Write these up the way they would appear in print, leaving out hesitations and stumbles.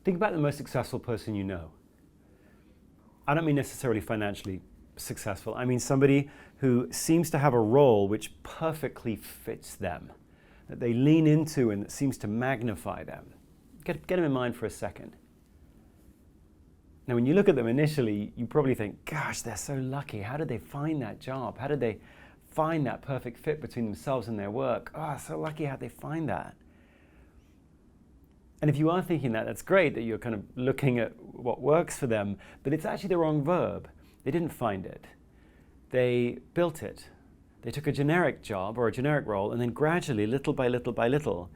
Think about the most successful person you know. I don't mean necessarily financially successful. I mean somebody who seems to have a role which perfectly fits them, that they lean into and that seems to magnify them. Get them in mind for a second. Now, when you look at them initially, you probably think, gosh, they're so lucky. How did they find that job? How did they find that perfect fit between themselves and their work? Oh, so lucky how'd they find that? And if you are thinking that, that's great that you're kind of looking at what works for them, but it's actually the wrong verb. They didn't find it. They built it. They took a generic job or a generic role, and then gradually, little by little by little,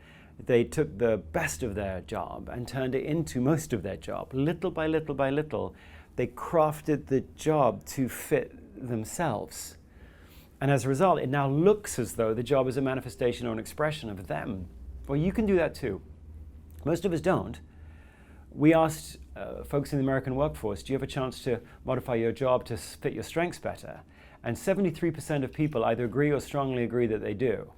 they took the best of their job and turned it into most of their job. Little by little by little, they crafted the job to fit themselves. And as a result, it now looks as though the job is a manifestation or an expression of them. Well, you can do that too. Most of us don't. We asked folks in the American workforce, do you have a chance to modify your job to fit your strengths better? And 73% of people either agree or strongly agree that they do.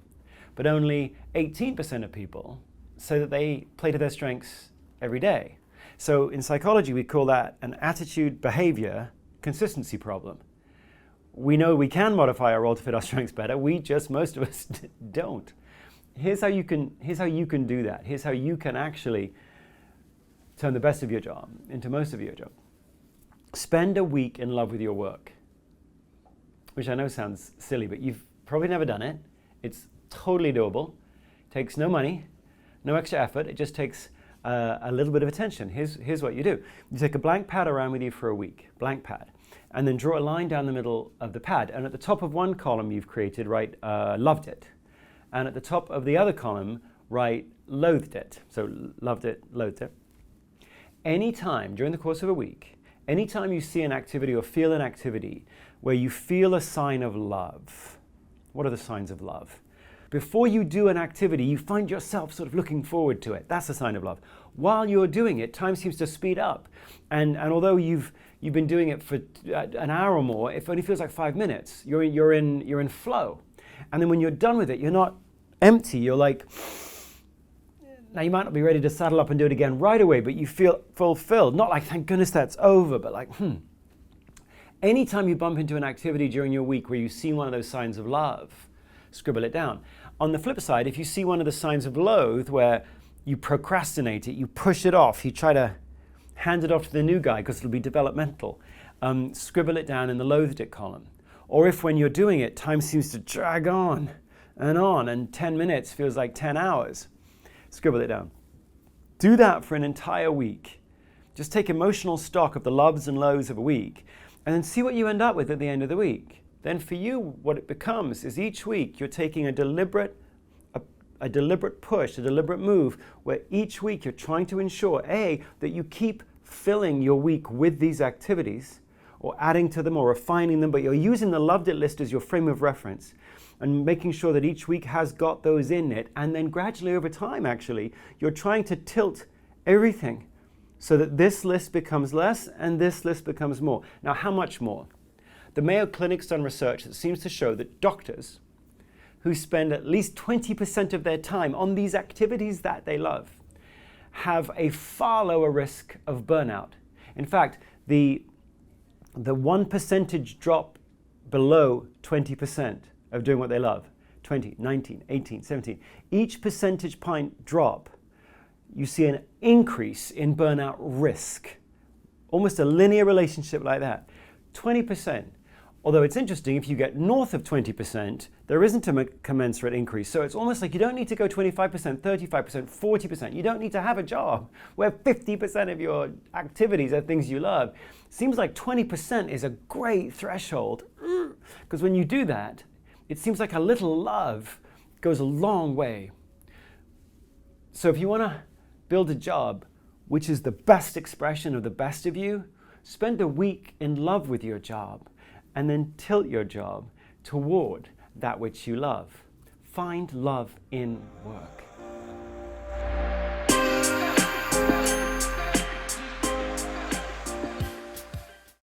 But only 18% of people say that they play to their strengths every day. So in psychology, we call that an attitude behavior consistency problem. We know we can modify our role to fit our strengths better. Most of us don't. Here's how you can do that. Here's how you can actually turn the best of your job into most of your job. Spend a week in love with your work, which I know sounds silly, but you've probably never done it. It's totally doable. It takes no money, no extra effort. It just takes a little bit of attention. Here's what you do. You take a blank pad around with you for a week, blank pad, and then draw a line down the middle of the pad. And at the top of one column you've created, write loved it. And at the top of the other column, write loathed it. So loved it, loathed it. Anytime during the course of a week, anytime you see an activity or feel an activity where you feel a sign of love, what are the signs of love? Before you do an activity, you find yourself sort of looking forward to it. That's a sign of love. While you're doing it, time seems to speed up. And although you've been doing it for an hour or more, it only feels like 5 minutes. You're in flow. And then when you're done with it, you're not empty. You're like, now you might not be ready to saddle up and do it again right away, but you feel fulfilled. Not like, thank goodness that's over, but like, Anytime you bump into an activity during your week where you see one of those signs of love, scribble it down. On the flip side, if you see one of the signs of loathe where you procrastinate it, you push it off, you try to hand it off to the new guy because it'll be developmental, scribble it down in the loathed it column. Or if when you're doing it, time seems to drag on, and 10 minutes feels like 10 hours, scribble it down. Do that for an entire week. Just take emotional stock of the loves and lows of a week, and then see what you end up with at the end of the week. Then for you, what it becomes is each week you're taking a deliberate push, a deliberate move, where each week you're trying to ensure, A, that you keep filling your week with these activities, or adding to them or refining them, but you're using the loved it list as your frame of reference and making sure that each week has got those in it. And then gradually over time, actually, you're trying to tilt everything so that this list becomes less and this list becomes more. Now, how much more? The Mayo Clinic's done research that seems to show that doctors who spend at least 20% of their time on these activities that they love have a far lower risk of burnout. In fact, the 1% drop below 20% of doing what they love, 20, 19, 18, 17, each percentage point drop, you see an increase in burnout risk. Almost a linear relationship like that. 20%. Although it's interesting, if you get north of 20%, there isn't a commensurate increase. So it's almost like you don't need to go 25%, 35%, 40%. You don't need to have a job where 50% of your activities are things you love. Seems like 20% is a great threshold. Because when you do that, it seems like a little love goes a long way. So if you want to build a job which is the best expression of the best of you, spend a week in love with your job. And then tilt your job toward that which you love. Find love in work.